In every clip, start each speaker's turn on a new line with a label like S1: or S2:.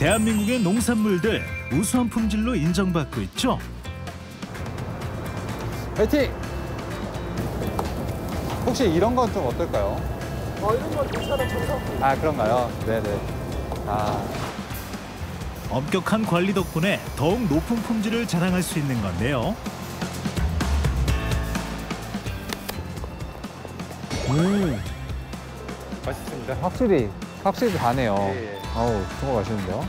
S1: 대한민국의 농산물들 우수한 품질로 인정받고 있죠.
S2: 화이팅! 혹시 이런 건 좀 어떨까요?
S3: 이런 건 괜찮아, 정상.
S2: 아, 그런가요? 네네.
S1: 엄격한 관리 덕분에 더욱 높은 품질을 자랑할 수 있는 건데요.
S2: 맛있습니다. 확실히 다네요.
S1: 예.
S2: 어우, 정말 맛있는데요?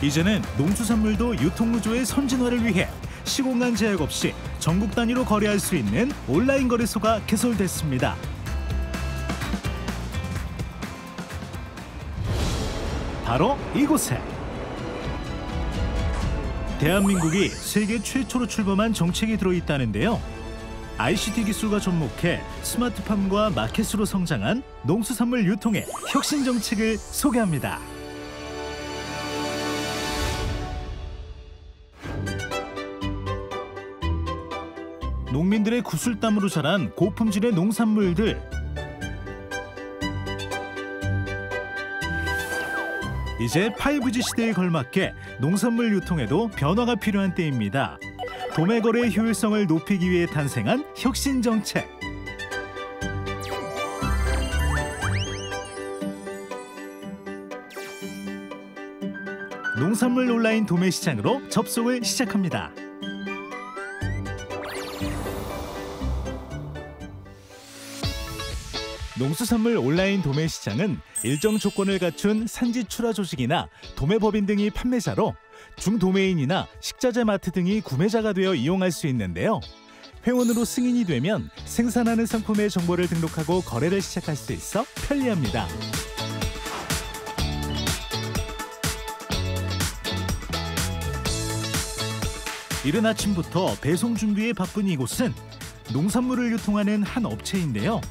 S1: 이제는 농수산물도 유통구조의 선진화를 위해 시공간 제약 없이 전국 단위로 거래할 수 있는 온라인 거래소가 개설됐습니다. 바로 이곳에 대한민국이 세계 최초로 출범한 정책이 들어있다는데요. ICT 기술과 접목해 스마트팜과 마켓으로 성장한 농수산물 유통의 혁신 정책을 소개합니다. 농민들의 구슬땀으로 자란 고품질의 농산물들. 이제 5G 시대에 걸맞게 농산물 유통에도 변화가 필요한 때입니다. 도매 거래의 효율성을 높이기 위해 탄생한 혁신 정책. 농산물 온라인 도매 시장으로 접속을 시작합니다. 농수산물 온라인 도매 시장은 일정 조건을 갖춘 산지 출하 조직이나 도매법인 등이 판매자로 중도매인이나 식자재 마트 등이 구매자가 되어 이용할 수 있는데요. 회원으로 승인이 되면 생산하는 상품의 정보를 등록하고 거래를 시작할 수 있어 편리합니다. 이른 아침부터 배송 준비에 바쁜 이곳은 농산물을 유통하는 한 업체인데요.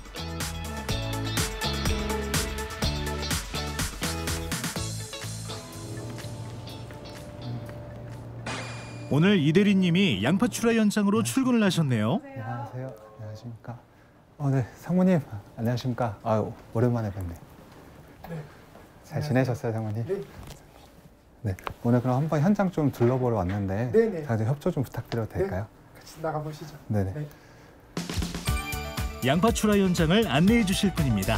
S1: 오늘 이 대리님이 양파 출하 현장으로 출근을 하셨네요.
S2: 안녕하세요. 안녕하십니까. 네, 상무님. 안녕하십니까. 오랜만에 뵙네.
S3: 네.
S2: 잘 지내셨어요, 상무님? 네. 네. 오늘 그럼 한번 현장 좀 둘러보러 왔는데
S3: 네네.
S2: 다들 협조 좀 부탁드려도 될까요?
S3: 네. 같이 나가보시죠.
S2: 네네.
S3: 네.
S1: 양파 출하 현장을 안내해 주실 분입니다.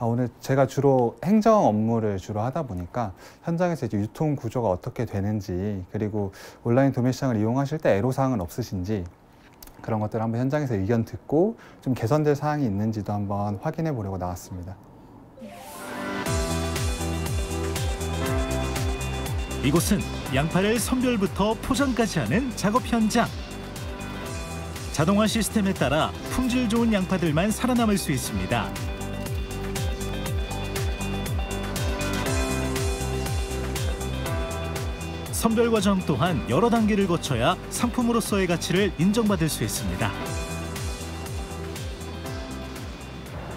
S2: 오늘 제가 주로 행정 업무를 주로 하다 보니까 현장에서 이제 유통 구조가 어떻게 되는지, 그리고 온라인 도매 시장을 이용하실 때 애로사항은 없으신지 그런 것들을 한번 현장에서 의견 듣고 좀 개선될 사항이 있는지도 한번 확인해 보려고 나왔습니다.
S1: 이곳은 양파를 선별부터 포장까지 하는 작업 현장. 자동화 시스템에 따라 품질 좋은 양파들만 살아남을 수 있습니다. 선별 과정 또한 여러 단계를 거쳐야 상품으로서의 가치를 인정받을 수 있습니다.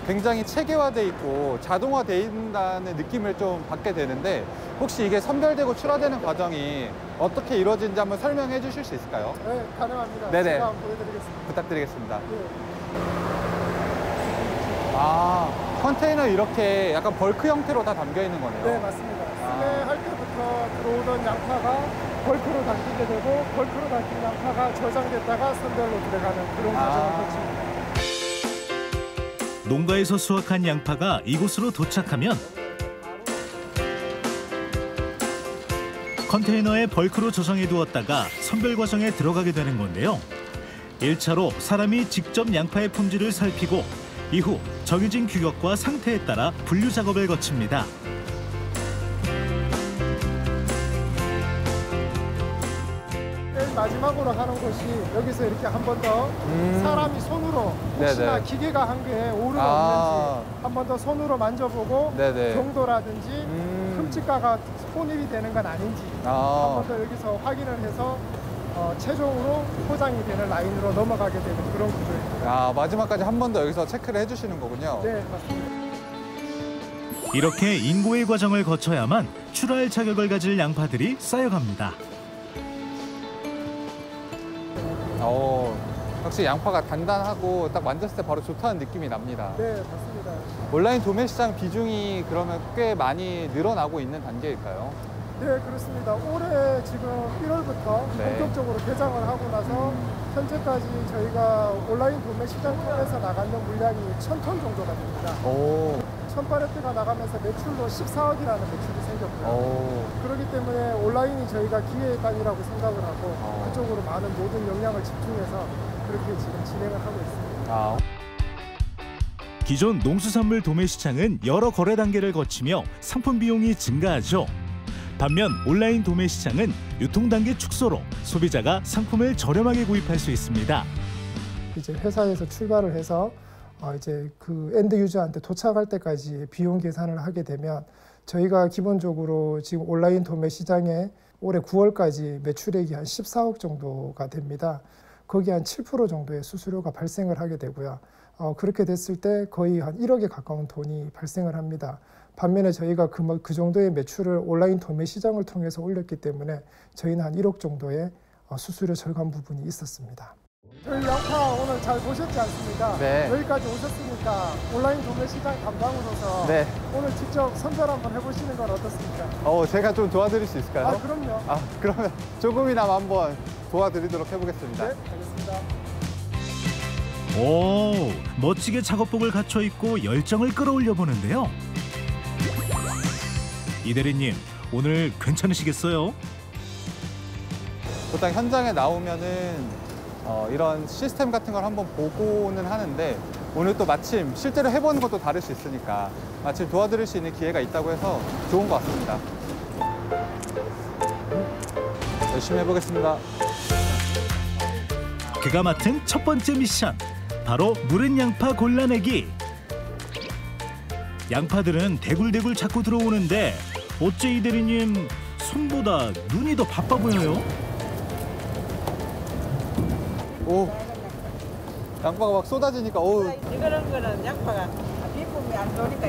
S2: 굉장히 체계화돼 있고 자동화돼 있다는 느낌을 좀 받게 되는데, 혹시 이게 선별되고 출하되는 과정이 어떻게 이루어지는지 한번 설명해 주실 수 있을까요?
S3: 네, 가능합니다.
S2: 네네.
S3: 제가 한번 보여드리겠습니다.
S2: 부탁드리겠습니다.
S3: 네.
S2: 컨테이너 이렇게 약간 벌크 형태로 다 담겨 있는 거네요.
S3: 네, 맞습니다. 수매할 때부터 들어오던 양파가 벌크로 담기게 되고, 벌크로 담긴 양파가 저장됐다가 선별로 들어가는 그런 과정을 거칩니다.
S1: 농가에서 수확한 양파가 이곳으로 도착하면 컨테이너에 벌크로 저장해 두었다가 선별 과정에 들어가게 되는 건데요. 1차로 사람이 직접 양파의 품질을 살피고 이후 정해진 규격과 상태에 따라 분류 작업을 거칩니다.
S3: 맨 마지막으로 하는 곳이 여기서 이렇게 한 번 더 사람이 손으로 혹시나
S2: 네네.
S3: 기계가 한 게 오류가 없는지 한 번 더 손으로 만져보고
S2: 네네.
S3: 정도라든지 흠집가가 혼입이 되는 건 아닌지 한 번 더 여기서 확인을 해서 최종으로 포장이 되는 라인으로 넘어가게 되는 그런 구조입니다.
S2: 마지막까지 한 번 더 여기서 체크를 해주시는 거군요.
S3: 네, 맞습니다.
S1: 이렇게 인고의 과정을 거쳐야만 출하할 자격을 가질 양파들이 쌓여갑니다.
S2: 확실히 양파가 단단하고 딱 만졌을 때 바로 좋다는 느낌이 납니다.
S3: 네, 맞습니다. 맞아요.
S2: 온라인 도매 시장 비중이 그러면 꽤 많이 늘어나고 있는 단계일까요?
S3: 네, 그렇습니다. 올해 지금 1월부터
S2: 네.
S3: 본격적으로 개장을 하고 나서 현재까지 저희가 온라인 도매 시장 통해서 나가는 물량이 1,000톤 정도가 됩니다.
S2: 오.
S3: 1,000팔레트가 나가면서 매출로 14억이라는 매출이 생겼고요.
S2: 오.
S3: 그렇기 때문에 온라인이 저희가 기회의 땅이라고 생각을 하고
S2: 어.
S3: 그쪽으로 많은 모든 역량을 집중해서 그렇게 지금 진행을 하고 있습니다.
S2: 아.
S1: 기존 농수산물 도매 시장은 여러 거래 단계를 거치며 상품 비용이 증가하죠. 반면 온라인 도매 시장은 유통 단계 축소로 소비자가 상품을 저렴하게 구입할 수 있습니다.
S3: 이제 회사에서 출발을 해서 이제 그 엔드 유저한테 도착할 때까지 비용 계산을 하게 되면 저희가 기본적으로 지금 온라인 도매 시장에 올해 9월까지 매출액이 한 14억 정도가 됩니다. 거기 한 7% 정도의 수수료가 발생을 하게 되고요. 그렇게 됐을 때 거의 한 1억에 가까운 돈이 발생을 합니다. 반면에 저희가 그 정도의 매출을 온라인 도매 시장을 통해서 올렸기 때문에 저희는 한 1억 정도의 수수료 절감 부분이 있었습니다. 저희 양파 오늘 잘 보셨지 않습니까?
S2: 네.
S3: 여기까지 오셨으니까 온라인 도매 시장 담당으로서
S2: 네.
S3: 오늘 직접 선별 한번 해보시는 건 어떻습니까?
S2: 제가 좀 도와드릴 수 있을까요?
S3: 그럼요.
S2: 그러면 조금이나마 한번 도와드리도록 해보겠습니다.
S3: 네, 알겠습니다.
S1: 오, 멋지게 작업복을 갖춰 입고 열정을 끌어올려 보는데요. 이 대리님, 오늘 괜찮으시겠어요?
S2: 보통 현장에 나오면은 이런 시스템 같은 걸 한번 보고는 하는데 오늘 또 마침 실제로 해보는 것도 다를 수 있으니까 마침 도와드릴 수 있는 기회가 있다고 해서 좋은 것 같습니다. 열심히 해보겠습니다.
S1: 그가 맡은 첫 번째 미션, 바로 무른 양파 골라내기. 양파들은 대굴대굴 자꾸 들어오는데 어째 이 대리님 손보다 눈이 더 바빠 보여요?
S2: 오, 양파가 막 쏟아지니까
S4: 이런 거는 양파가 비품이 안 좋으니까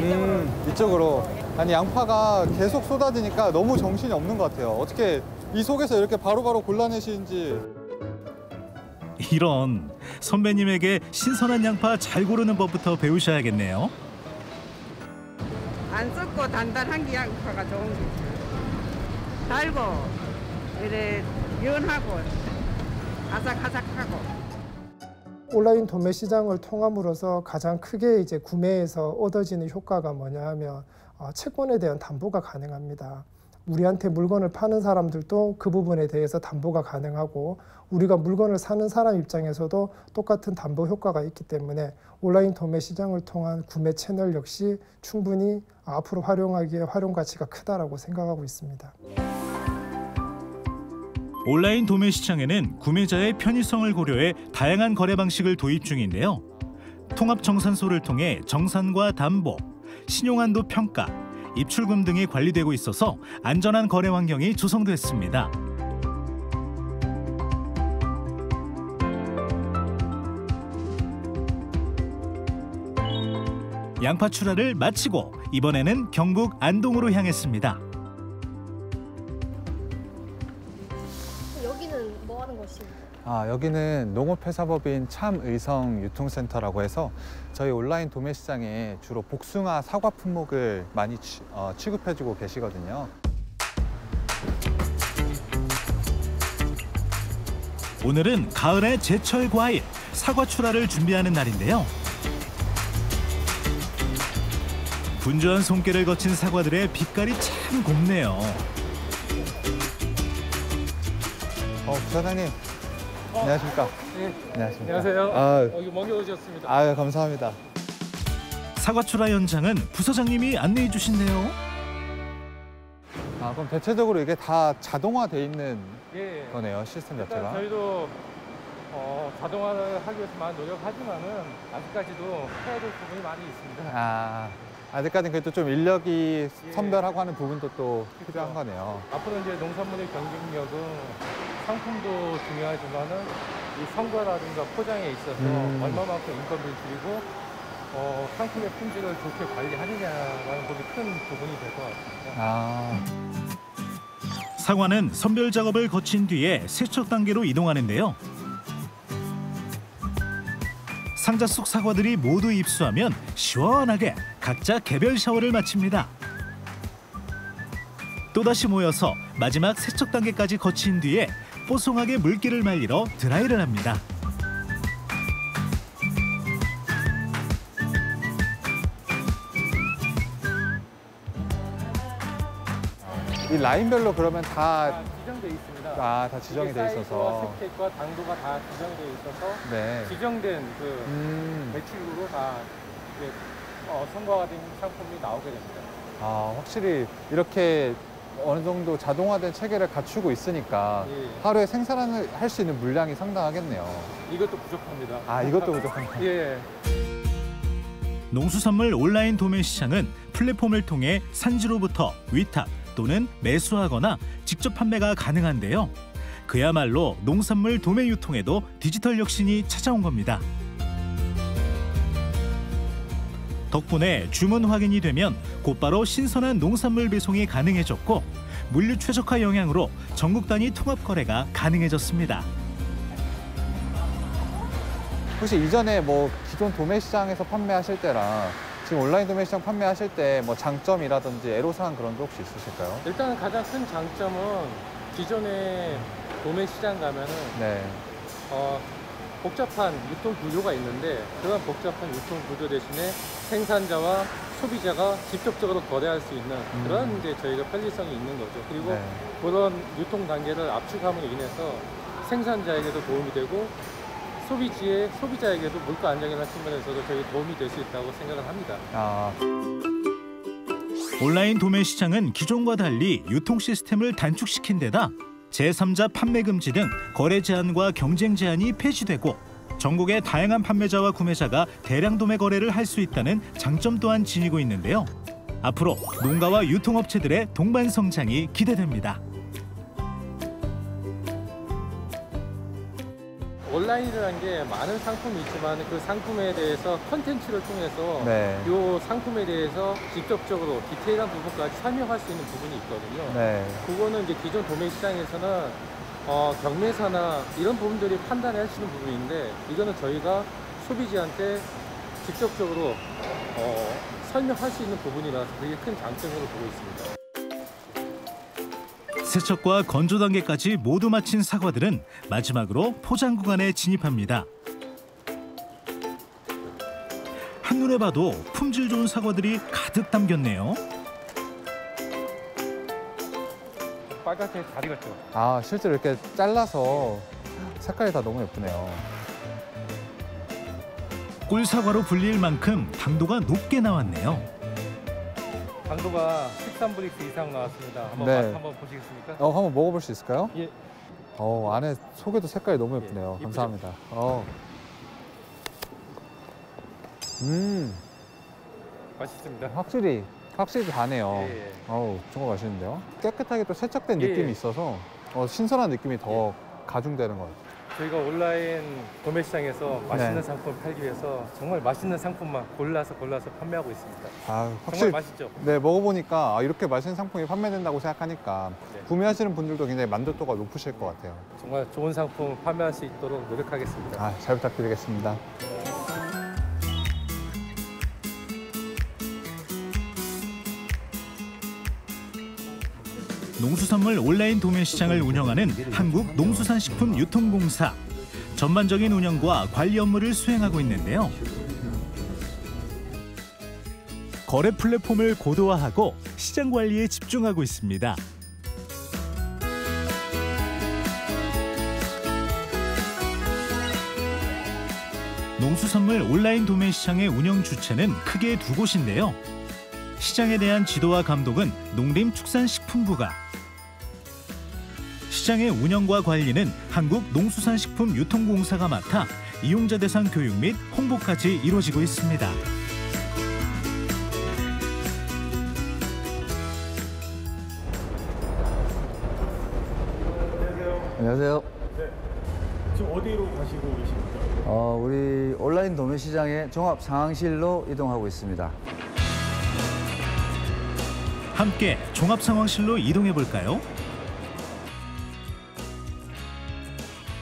S2: 이쪽으로. 아니 양파가 계속 쏟아지니까 너무 정신이 없는 것 같아요. 어떻게 이 속에서 이렇게 바로바로 골라내시는지.
S1: 이런, 선배님에게 신선한 양파 잘 고르는 법부터 배우셔야겠네요.
S4: 안 썩고 단단한 게 양파가 좋은 게 달고 이래 연하고 아삭아삭하고.
S3: 온라인 도매 시장을 통함으로써 가장 크게 이제 구매에서 얻어지는 효과가 뭐냐 하면 채권에 대한 담보가 가능합니다. 우리한테 물건을 파는 사람들도 그 부분에 대해서 담보가 가능하고 우리가 물건을 사는 사람 입장에서도 똑같은 담보 효과가 있기 때문에 온라인 도매 시장을 통한 구매 채널 역시 충분히 앞으로 활용하기에 활용 가치가 크다라고 생각하고 있습니다.
S1: 온라인 도매 시장에는 구매자의 편의성을 고려해 다양한 거래 방식을 도입 중인데요. 통합정산소를 통해 정산과 담보, 신용한도 평가, 입출금 등이 관리되고 있어서 안전한 거래 환경이 조성됐습니다. 양파 출하를 마치고 이번에는 경북 안동으로 향했습니다.
S5: 여기는 뭐 하는 곳입니까?
S2: 여기는 농업회사법인 참의성 유통센터라고 해서 저희 온라인 도매 시장에 주로 복숭아, 사과 품목을 많이 취급해주고 계시거든요.
S1: 오늘은 가을의 제철 과일, 사과 출하를 준비하는 날인데요. 분주한 손길을 거친 사과들의 빛깔이 참 곱네요.
S2: 부사장님. 안녕하십니까.
S6: 네.
S2: 안녕하십니까.
S6: 안녕하세요. 여기 먼 길 오셨습니다.
S2: 감사합니다.
S1: 사과 출하 현장은 부서장님이 안내해 주신대요.
S2: 그럼 대체적으로 이게 다 자동화돼 있는
S6: 예.
S2: 거네요, 시스템
S6: 일단
S2: 자체가.
S6: 저희도 자동화를 하기 위해서 많이 노력하지만은 아직까지도 해야 될 부분이 많이 있습니다.
S2: 아직까지는 그래도 좀 인력이
S6: 예.
S2: 선별하고 하는 부분도 또
S6: 그렇죠.
S2: 필요한 거네요.
S6: 앞으로 이제 농산물의 경쟁력은 상품도 중요하지만은 이 선거라든가 포장에 있어서 얼마만큼 인건비를 줄이고 상품의 품질을 좋게 관리하느냐라는 것이 큰 부분이 될 것 같습니다.
S1: 사과는 선별 작업을 거친 뒤에 세척 단계로 이동하는데요. 상자 속 사과들이 모두 입수하면 시원하게 각자 개별 샤워를 마칩니다. 또다시 모여서 마지막 세척 단계까지 거친 뒤에 뽀송하게 물기를 말리러 드라이를 합니다.
S2: 이 라인별로 그러면 다
S6: 지정돼 있습니다.
S2: 다 지정이 돼 있어서.
S6: 스펙과 당도가 다 지정이 돼 있어서
S2: 네.
S6: 지정된 그 매출으로 다 이제 성과가 된 상품이 나오게 됩니다.
S2: 확실히 이렇게 어느 정도 자동화된 체계를 갖추고 있으니까
S6: 예.
S2: 하루에 생산을 할 수 있는 물량이 상당하겠네요.
S6: 이것도 부족합니다.
S2: 이것도 부족합니다.
S6: 예.
S1: 농수산물 온라인 도매 시장은 플랫폼을 통해 산지로부터 위탁 또는 매수하거나 직접 판매가 가능한데요. 그야말로 농산물 도매 유통에도 디지털 혁신이 찾아온 겁니다. 덕분에 주문 확인이 되면 곧바로 신선한 농산물 배송이 가능해졌고 물류 최적화 영향으로 전국 단위 통합 거래가 가능해졌습니다.
S2: 혹시 이전에 뭐 기존 도매 시장에서 판매하실 때랑 지금 온라인 도매 시장 판매하실 때 뭐 장점이라든지 애로사항 그런 게 혹시 있으실까요?
S6: 일단 가장 큰 장점은 기존의 도매 시장 가면은
S2: 네.
S6: 복잡한 유통 구조가 있는데 그런 복잡한 유통 구조 대신에 생산자와 소비자가 직접적으로 거래할 수 있는 그런 이제 저희가 편리성이 있는 거죠. 그리고
S2: 네.
S6: 그런 유통 단계를 압축함으로 인해서 생산자에게도 도움이 되고 소비자에게도 물가 안정이라는 측면에서도 저희 도움이 될 수 있다고 생각을 합니다.
S1: 온라인 도매 시장은 기존과 달리 유통 시스템을 단축시킨 데다 제3자 판매 금지 등 거래 제한과 경쟁 제한이 폐지되고 전국의 다양한 판매자와 구매자가 대량 도매 거래를 할 수 있다는 장점 또한 지니고 있는데요. 앞으로 농가와 유통업체들의 동반 성장이 기대됩니다.
S6: 온라인이라는 게 많은 상품이 있지만 그 상품에 대해서 컨텐츠를 통해서
S2: 네.
S6: 이 상품에 대해서 직접적으로 디테일한 부분까지 설명할 수 있는 부분이 있거든요.
S2: 네.
S6: 그거는 이제 기존 도매 시장에서는 경매사나 이런 부분들이 판단할 수 있는 부분인데 이거는 저희가 소비자한테 직접적으로 설명할 수 있는 부분이라서 되게 큰 장점으로 보고 있습니다.
S1: 세척과 건조 단계까지 모두 마친 사과들은 마지막으로 포장 구간에 진입합니다. 한눈에 봐도 품질 좋은 사과들이 가득 담겼네요.
S6: 빨갛게 잘 익었죠?
S2: 실제로 이렇게 잘라서 색깔이 다 너무 예쁘네요.
S1: 꿀사과로 불릴 만큼 당도가 높게 나왔네요.
S6: 당도가 13브릭스 이상 나왔습니다. 한번
S2: 네.
S6: 맛 한번 보시겠습니까?
S2: 한번 먹어볼 수 있을까요?
S6: 예.
S2: 안에 속에도 색깔이 너무 예쁘네요.
S6: 예,
S2: 감사합니다.
S6: 맛있습니다.
S2: 확실히 다네요.
S6: 예.
S2: 정말 맛있는데요. 깨끗하게 또 세척된
S6: 예.
S2: 느낌이 있어서 신선한 느낌이 더 가중되는 것 같아요.
S6: 저희가 온라인 도매 시장에서 맛있는
S2: 네.
S6: 상품 팔기 위해서 정말 맛있는 상품만 골라서 판매하고 있습니다.
S2: 확실히
S6: 정말 맛있죠?
S2: 네, 먹어보니까 이렇게 맛있는 상품이 판매된다고 생각하니까
S6: 네.
S2: 구매하시는 분들도 굉장히 만족도가 높으실 것 같아요.
S6: 정말 좋은 상품 판매할 수 있도록 노력하겠습니다.
S2: 잘 부탁드리겠습니다.
S1: 농수산물 온라인 도매 시장을 운영하는 한국농수산식품유통공사. 전반적인 운영과 관리 업무를 수행하고 있는데요. 거래 플랫폼을 고도화하고 시장 관리에 집중하고 있습니다. 농수산물 온라인 도매 시장의 운영 주체는 크게 두 곳인데요. 시장에 대한 지도와 감독은 농림축산식품부가, 시장의 운영과 관리는 한국농수산식품유통공사가 맡아 이용자 대상 교육 및 홍보까지 이루어지고 있습니다.
S7: 안녕하세요.
S8: 네. 지금 어디로 가시고 계십니까?
S7: 우리 온라인 도매 시장의 종합 상황실로 이동하고 있습니다.
S1: 함께 종합 상황실로 이동해 볼까요?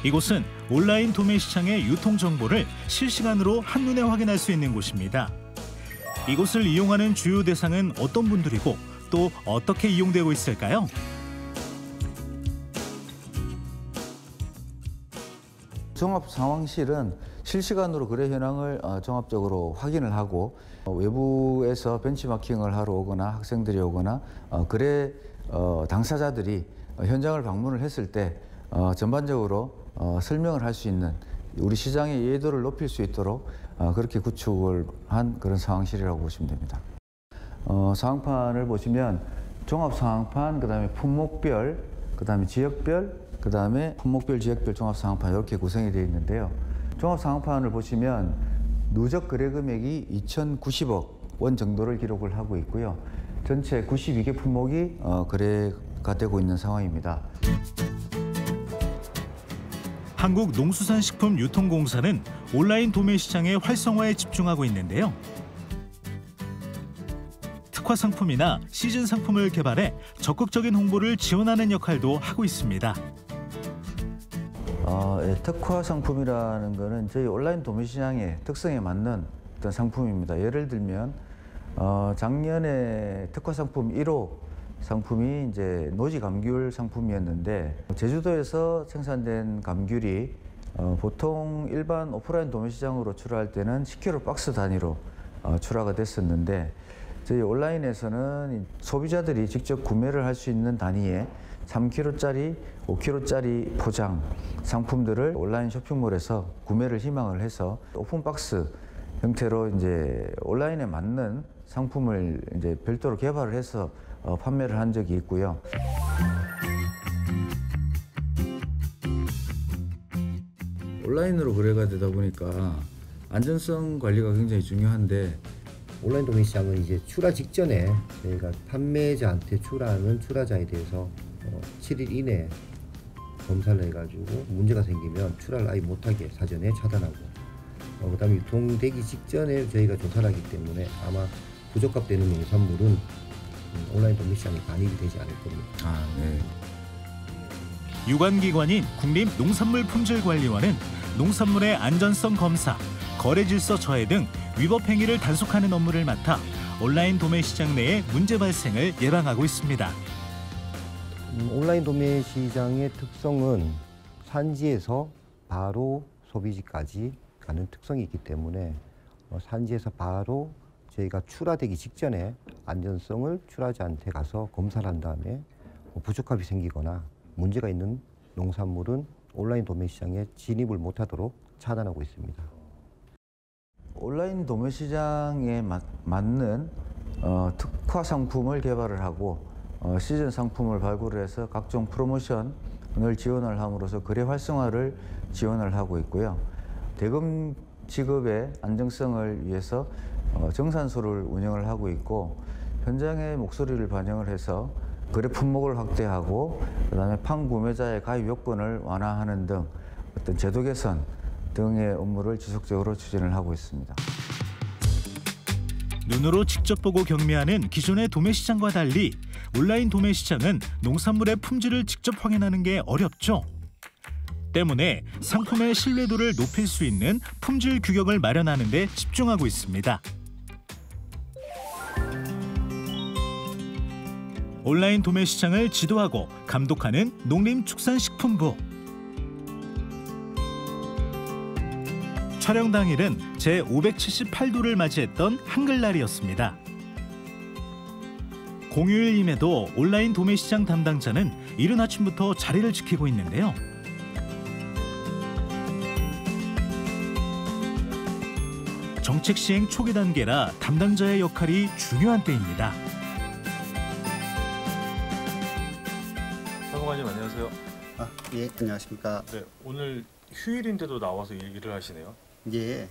S1: 이곳은 온라인 도매 시장의 유통 정보를 실시간으로 한눈에 확인할 수 있는 곳입니다. 이곳을 이용하는 주요 대상은 어떤 분들이고 또 어떻게 이용되고 있을까요?
S7: 종합상황실은 실시간으로 거래 현황을 종합적으로 확인을 하고 외부에서 벤치마킹을 하러 오거나 학생들이 오거나 거래 당사자들이 현장을 방문을 했을 때 전반적으로 설명을 할 수 있는 우리 시장의 이해도를 높일 수 있도록 그렇게 구축을 한 그런 상황실이라고 보시면 됩니다. 상황판을 보시면 종합상황판, 그다음에 품목별, 그다음에 지역별, 그다음에 품목별, 지역별 종합상황판 이렇게 구성이 되어 있는데요. 종합상황판을 보시면 누적 거래 금액이 2,090억 원 정도를 기록을 하고 있고요. 전체 92개 품목이 거래가 되고 있는 상황입니다.
S1: 한국농수산식품유통공사는 온라인 도매 시장의 활성화에 집중하고 있는데요. 특화 상품이나 시즌 상품을 개발해 적극적인 홍보를 지원하는 역할도 하고 있습니다.
S7: 특화 상품이라는 것은 저희 온라인 도매 시장의 특성에 맞는 어떤 상품입니다. 예를 들면 작년에 특화 상품 1호 상품이 이제 노지 감귤 상품이었는데 제주도에서 생산된 감귤이 보통 일반 오프라인 도매 시장으로 출하할 때는 10kg 박스 단위로 출하가 됐었는데 저희 온라인에서는 소비자들이 직접 구매를 할 수 있는 단위에 3kg짜리, 5kg짜리 포장 상품들을 온라인 쇼핑몰에서 구매를 희망을 해서 오픈박스 형태로 이제 온라인에 맞는 상품을 이제 별도로 개발을 해서 판매를 한 적이 있고요. 온라인으로 거래가 되다 보니까 안전성 관리가 굉장히 중요한데
S9: 온라인 도매 시장은 이제 출하 직전에 저희가 판매자한테 출하하는 출하자에 대해서 7일 이내에 검사를 해가지고 문제가 생기면 출하를 아예 못하게 사전에 차단하고 그다음에 유통되기 직전에 저희가 조사를 하기 때문에 아마 부적합되는 농산물은 온라인 도매 시장에 반입이 되지 않을 겁니다.
S7: 네.
S1: 유관기관인 국립농산물품질관리원은 농산물의 안전성 검사, 거래 질서 저해 등 위법 행위를 단속하는 업무를 맡아 온라인 도매 시장 내의 문제 발생을 예방하고 있습니다.
S9: 온라인 도매 시장의 특성은 산지에서 바로 소비지까지 가는 특성이 있기 때문에 산지에서 바로 저희가 출하되기 직전에 안전성을 출하자한테 가서 검사를 한 다음에 부적합이 생기거나 문제가 있는 농산물은 온라인 도매 시장에 진입을 못하도록 차단하고 있습니다.
S7: 온라인 도매 시장에 맞는 특화 상품을 개발을 하고 시즌 상품을 발굴해서 각종 프로모션을 지원을 함으로써 거래 활성화를 지원을 하고 있고요. 대금 지급의 안정성을 위해서 정산소를 운영을 하고 있고 현장의 목소리를 반영을 해서 거래 품목을 확대하고 그다음에 판구매자의 가입 요건을 완화하는 등 어떤 제도 개선 등의 업무를 지속적으로 추진을 하고 있습니다.
S1: 눈으로 직접 보고 경매하는 기존의 도매 시장과 달리 온라인 도매 시장은 농산물의 품질을 직접 확인하는 게 어렵죠. 때문에 상품의 신뢰도를 높일 수 있는 품질 규격을 마련하는 데 집중하고 있습니다. 온라인 도매 시장을 지도하고 감독하는 농림축산식품부. 촬영 당일은 제578도를 맞이했던 한글날이었습니다. 공휴일임에도 온라인 도매 시장 담당자는 이른 아침부터 자리를 지키고 있는데요. 정책 시행 초기 단계라 담당자의 역할이 중요한 때입니다.
S8: 상무관님 안녕하세요.
S10: 예, 안녕하십니까.
S8: 네, 오늘 휴일인데도 나와서 일을 하시네요.
S10: 예,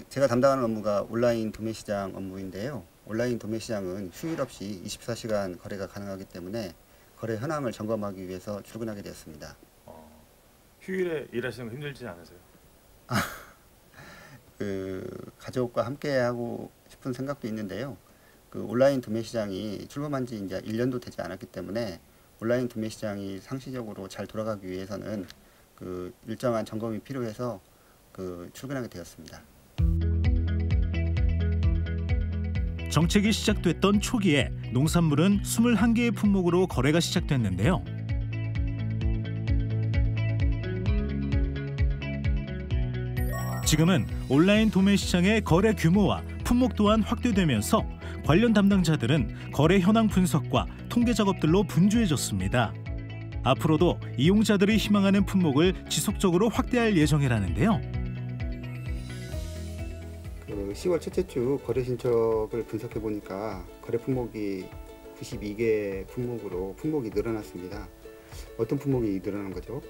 S10: 제가 담당하는 업무가 온라인 도매 시장 업무인데요. 온라인 도매 시장은 휴일 없이 24시간 거래가 가능하기 때문에 거래 현황을 점검하기 위해서 출근하게 되었습니다.
S8: 휴일에 일하시는 거 힘들지 않으세요?
S10: 가족과 함께 하고 싶은 생각도 있는데요. 온라인 도매 시장이 출범한 지 이제 1년도 되지 않았기 때문에 온라인 도매 시장이 상시적으로 잘 돌아가기 위해서는 그 일정한 점검이 필요해서 출근하게 되었습니다.
S1: 정책이 시작됐던 초기에 농산물은 21개의 품목으로 거래가 시작됐는데요. 지금은 온라인 도매 시장의 거래 규모와 품목 또한 확대되면서 관련 담당자들은 거래 현황 분석과 통계 작업들로 분주해졌습니다. 앞으로도 이용자들이 희망하는 품목을 지속적으로 확대할 예정이라는데요.
S10: 10월 첫째 주 거래 신청을 분석해 보니까 거래 품목이 92개 품목이 늘어났습니다. 어떤 품목이 늘어난 거죠?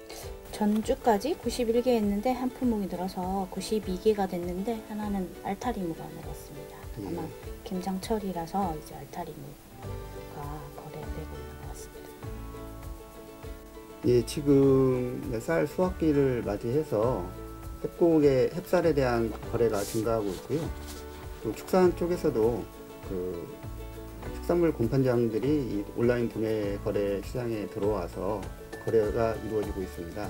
S5: 전주까지 91개였는데 한 품목이 늘어서 92개가 됐는데 하나는 알타리무가 늘었습니다.
S10: 예.
S5: 아마 김장철이라서 이제 알타리무가 거래되고 있는 것 같습니다.
S10: 예, 지금 쌀 수확기를 맞이해서 햅쌀에 대한 거래가 증가하고 있고요. 또 축산 쪽에서도 축산물 공판장들이 이 온라인 도매 거래 시장에 들어와서 거래가 이루어지고 있습니다.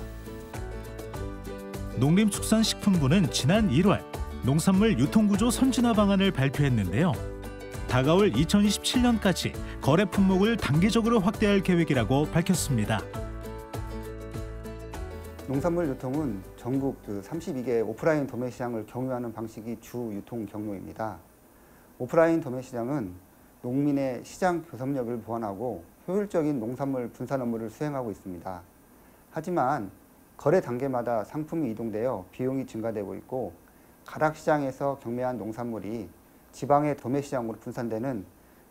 S1: 농림축산식품부는 지난 1월 농산물 유통구조 선진화 방안을 발표했는데요. 다가올 2027년까지 거래 품목을 단계적으로 확대할 계획이라고 밝혔습니다.
S10: 농산물 유통은 전국 32개 오프라인 도매 시장을 경유하는 방식이 주 유통 경로입니다. 오프라인 도매 시장은 농민의 시장 교섭력을 보완하고 효율적인 농산물 분산 업무를 수행하고 있습니다. 하지만 거래 단계마다 상품이 이동되어 비용이 증가되고 있고 가락시장에서 경매한 농산물이 지방의 도매 시장으로 분산되는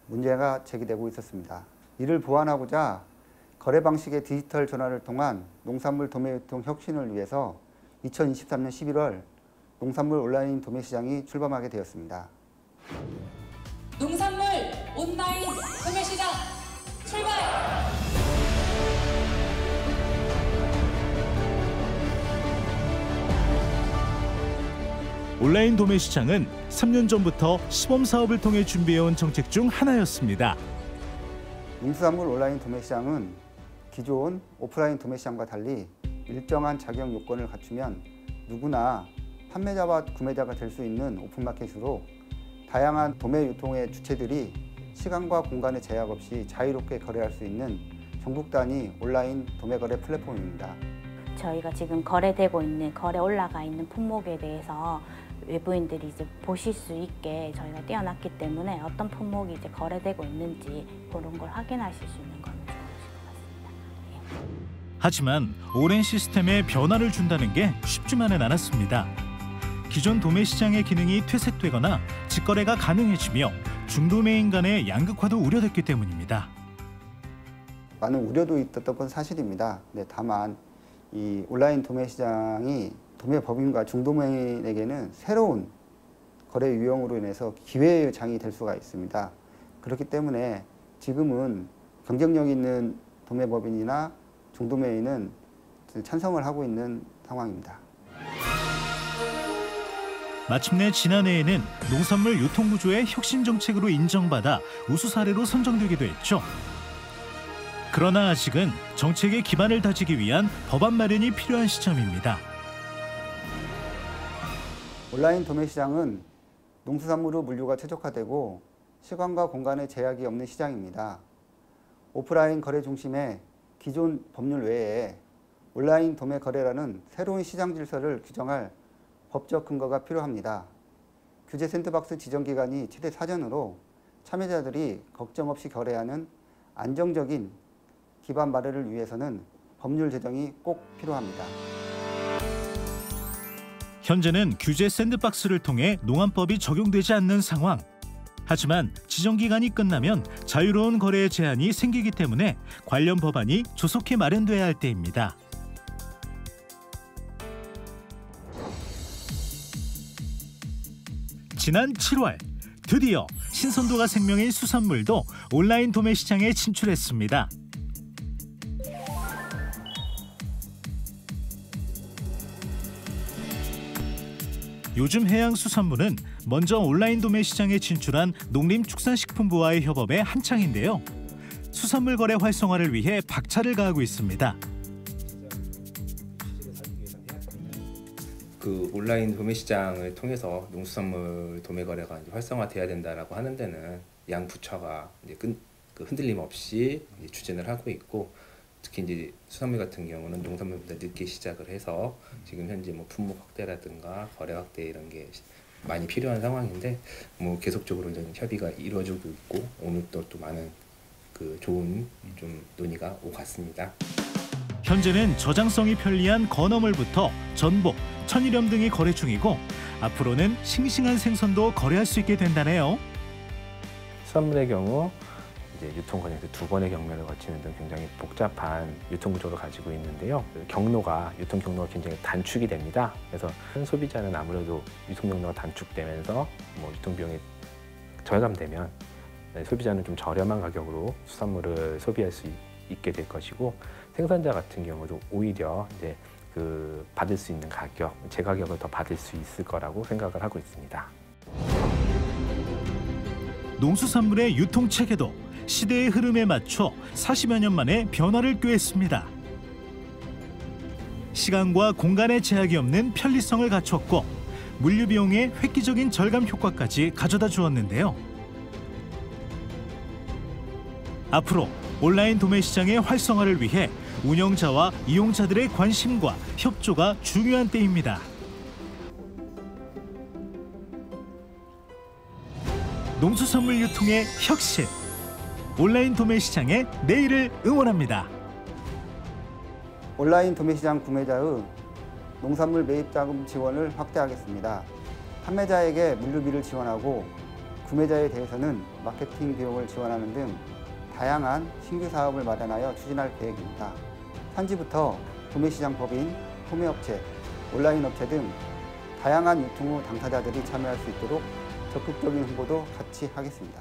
S10: 문제가 제기되고 있었습니다. 이를 보완하고자 거래 방식의 디지털 전환을 통한 농산물 도매 유통 혁신을 위해서 2023년 11월 농산물 온라인 도매 시장이 출범하게 되었습니다.
S11: 농산물 온라인 도매 시장 출발!
S1: 온라인 도매 시장은 3년 전부터 시범 사업을 통해 준비해온 정책 중 하나였습니다.
S10: 농수산물 온라인 도매 시장은 기존 오프라인 도매 시장과 달리 일정한 자격 요건을 갖추면 누구나 판매자와 구매자가 될 수 있는 오픈마켓으로 다양한 도매 유통의 주체들이 시간과 공간의 제약 없이 자유롭게 거래할 수 있는 전국 단위 온라인 도매 거래 플랫폼입니다.
S5: 저희가 지금 거래되고 있는 거래 올라가 있는 품목에 대해서 외부인들이 이제 보실 수 있게 저희가 띄워놨기 때문에 어떤 품목이 이제 거래되고 있는지 그런 걸 확인하실 수 있는 건 좋으실 것 같습니다.
S1: 하지만 오랜 시스템에 변화를 준다는 게 쉽지만은 않았습니다. 기존 도매 시장의 기능이 퇴색되거나 직거래가 가능해지며 중도매인 간의 양극화도 우려됐기 때문입니다.
S10: 많은 우려도 있었던 건 사실입니다. 네, 다만 이 온라인 도매 시장이 도매법인과 중도매인에게는 새로운 거래 유형으로 인해서 기회의 장이 될 수가 있습니다. 그렇기 때문에 지금은 경쟁력 있는 도매법인이나 중도매인은 찬성을 하고 있는 상황입니다.
S1: 마침내 지난해에는 농산물 유통구조의 혁신 정책으로 인정받아 우수 사례로 선정되기도 했죠. 그러나 아직은 정책의 기반을 다지기 위한 법안 마련이 필요한 시점입니다.
S10: 온라인 도매 시장은 농수산물의 물류가 최적화되고 시간과 공간의 제약이 없는 시장입니다. 오프라인 거래 중심의 기존 법률 외에 온라인 도매 거래라는 새로운 시장 질서를 규정할 법적 근거가 필요합니다. 규제 샌드박스 지정 기간이 최대 4년으로 참여자들이 걱정 없이 거래하는 안정적인 기반 마련을 위해서는 법률 제정이 꼭 필요합니다.
S1: 현재는 규제 샌드박스를 통해 농안법이 적용되지 않는 상황. 하지만 지정 기간이 끝나면 자유로운 거래의 제한이 생기기 때문에 관련 법안이 조속히 마련돼야 할 때입니다. 지난 7월 드디어 신선도가 생명인 수산물도 온라인 도매 시장에 진출했습니다. 요즘 해양수산물은 먼저 온라인 도매 시장에 진출한 농림축산식품부와의 협업에 한창인데요. 수산물 거래 활성화를 위해 박차를 가하고 있습니다.
S12: 그 온라인 도매 시장을 통해서 농수산물 도매 거래가 이제 활성화돼야 된다라고 하는 데는 양 부처가 이제 그 흔들림 없이 이제 추진을 하고 있고, 특히 이제 수산물 같은 경우는 농산물보다 늦게 시작을 해서 지금 현재 뭐 품목 확대라든가 거래 확대 이런 게 많이 필요한 상황인데, 뭐 계속적으로 이제 협의가 이루어지고 있고, 오늘 또 많은 그 좋은 좀 논의가 오갔습니다.
S1: 현재는 저장성이 편리한 건어물부터 전복, 천일염 등이 거래 중이고, 앞으로는 싱싱한 생선도 거래할 수 있게 된다네요.
S13: 수산물의 경우 이제 유통 과정에서 2번의 경매를 거치는 등 굉장히 복잡한 유통 구조를 가지고 있는데요. 유통 경로가 굉장히 단축이 됩니다. 그래서 소비자는 아무래도 유통 경로가 단축되면서 뭐 유통 비용이 절감되면 소비자는 좀 저렴한 가격으로 수산물을 소비할 수 있게 될 것이고, 생산자 같은 경우도 오히려 이제 그 받을 수 있는 가격, 제 가격을 더 받을 수 있을 거라고 생각을 하고 있습니다.
S1: 농수산물의 유통 체계도 시대의 흐름에 맞춰 40여 년 만에 변화를 꾀했습니다. 시간과 공간의 제약이 없는 편리성을 갖췄고, 물류 비용의 획기적인 절감 효과까지 가져다 주었는데요. 앞으로 온라인 도매 시장의 활성화를 위해 운영자와 이용자들의 관심과 협조가 중요한 때입니다. 농수산물 유통의 혁신, 온라인 도매 시장의 내일을 응원합니다.
S10: 온라인 도매시장 구매자의 농산물 매입 자금 지원을 확대하겠습니다. 판매자에게 물류비를 지원하고 구매자에 대해서는 마케팅 비용을 지원하는 등 다양한 신규 사업을 마련하여 추진할 계획입니다. 산지부터 도매시장 법인, 소매업체, 온라인 업체 등 다양한 유통 후 당사자들이 참여할 수 있도록 적극적인 홍보도 같이 하겠습니다.